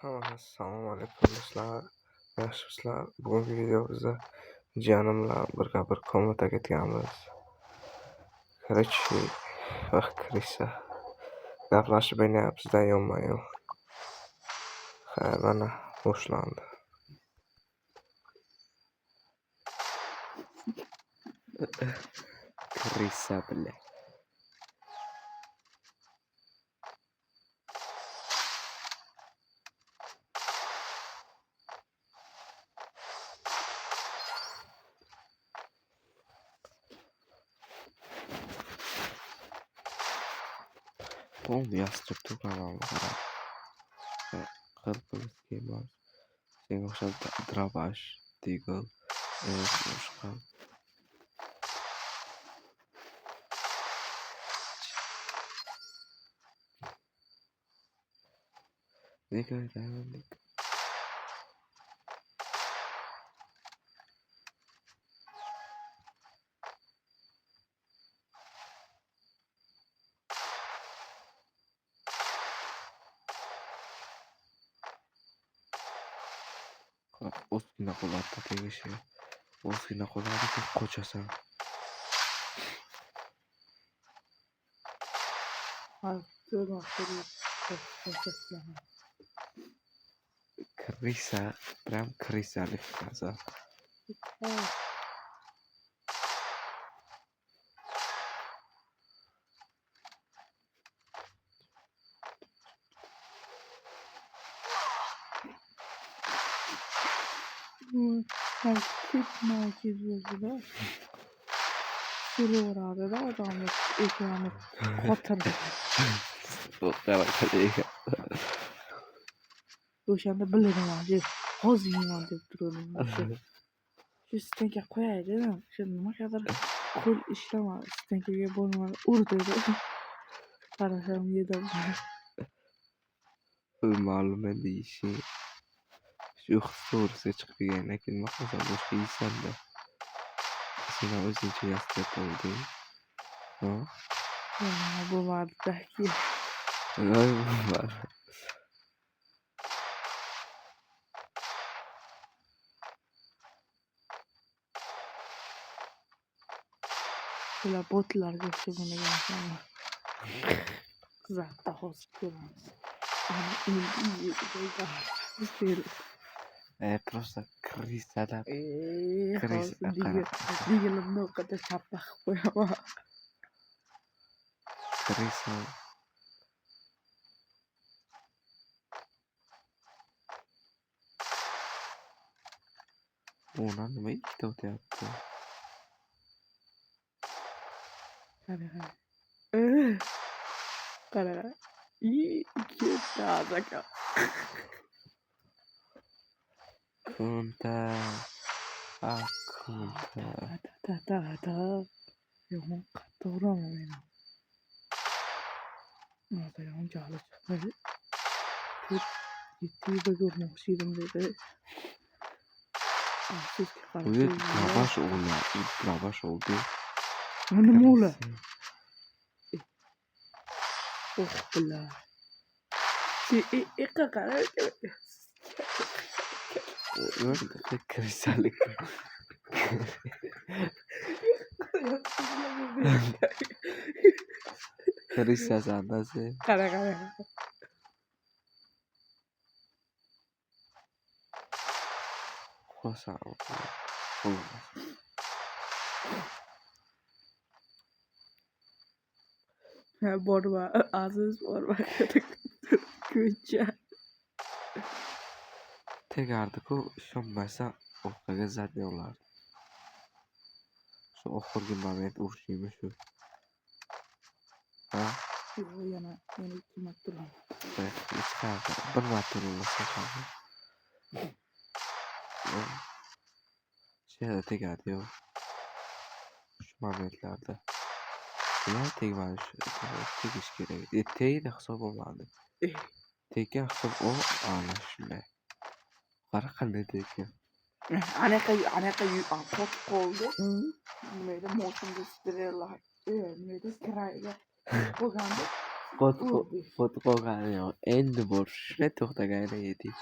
Assalomu alaykum do'stlar. Yaxshimisizlar? Bugungi videomizda jiyanim bilan birga bir komnataga ketganmiz. Короче, kirishsa gaplashib o'ynayapmiz-da yonma-yon. Mana boshlandi. Крыса, бля. Помню, я структурировал Кыргызский бар. Sen o'xshab Drabash, Deagle, boshqa. Nega aytaylik? Ozgina qo'llarda tegishi. Ozgina qo'llarda qo'chasan. Крыса, прям крысalik фраза. merkezinde sürüyorlardı da adamı ekranı batırdı. O'shanda bildim deb hoziyman deb turdim. Shu stenka qo'yay dedim. Shu nimagadir qo'l ishlamadi. Stenkaga bo'lmadi. Urdi. Qarasam yedim. Ma'lum endi ishi. Shu to'g'risiga chiqib kelgan, lekin maqsad boshqa yeysan-da. Sen o'zingcha yastab olding. Ha? Bo'lmadi-ki. Voy bo'lmadi. Shular botlarga o'xshagan. Zatta hozir ko'ramiz. Ana endi Просто крысада. Digelimni o'qida chappa qilib qo'yaman. Крыса. Ona nima ikkita o'tyapti? Qara. Ikki tazaka. Kunta. Kunta. Ta. Yomon qattiq uraman meni. Nima yomon jahli chiqdi. Yetti ko'rmoqchi edim dedi. Afsuski Bu Drabash oldu. Nima o'la? Oh bilan. Qara. Крысalik. Крыса zanasi. Qara. Xo'sa. Borma, aziz borma. Ko'cha. Tegardi-ku, ishonmasa orqaga zarba olardi. Shu oxirgi moment urushimiz shu. Ha? Yana ikki marta uraman. Hech qanaqa bir marta urilsa ham. Shu tegadi-yu. Shu momentlarda. Nima tegmadi shu? Tegish kerak. Tegdi hisob bo'lmadi. Tekin hisob o ana shunday. Qara qanday tekin. Anaqa qotib qoldi. Nimaydi moshimda strellar. Nimaydi kirayga qo'ygandi. Qo'rqogani yo'q. Endi bor. Shunday to'xtagani eding.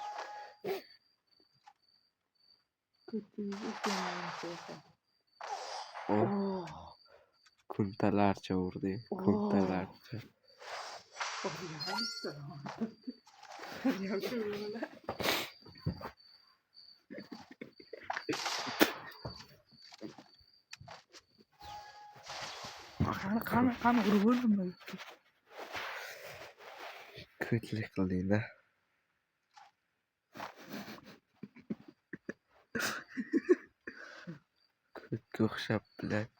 Oh, kuntalarcha urdi. Kuntalarcha. Qani urib o'ldimmi? Ko'tlik qilding-da. Ko'tga o'xshab bilat.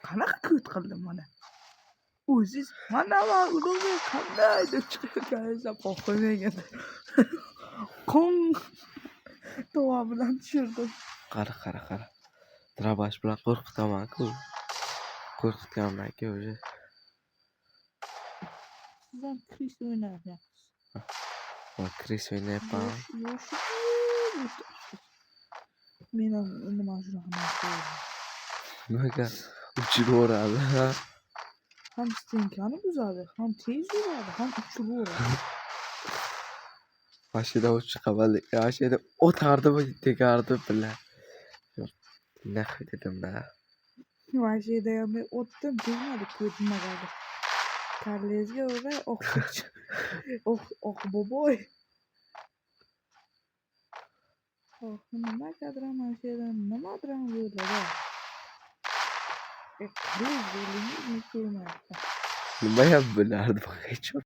Qanaqa ko't qildim mana? O'ziz mana ularga qanday deb chiqarganingizni qo'ymagan. Qon tova bilan tushirdim. Qara. Drabash bilan qo'rqitaman-ku. Qo'rqitganman-ku o'zi. Siz ham Chris o'ynayapsiz. Va Chris o'ynayapman. Men ham nima shunaqa narsa. Nimaga uchiraveradi? Ham stenkani buzadi, ham tez yuradi, ham uchaveradi. Mashina chiqaman. Mashina o'tardimi, tegardi bilan. Naq dedim-da. Mashina ham men o'tdim, tegmadi ko't nimagadir. Karlezga uray oq boboy. Nimagadir mashina nimadir ham bo'ladi. Karlez bo'limi ko'rmayapti. Nima ham bilardi hech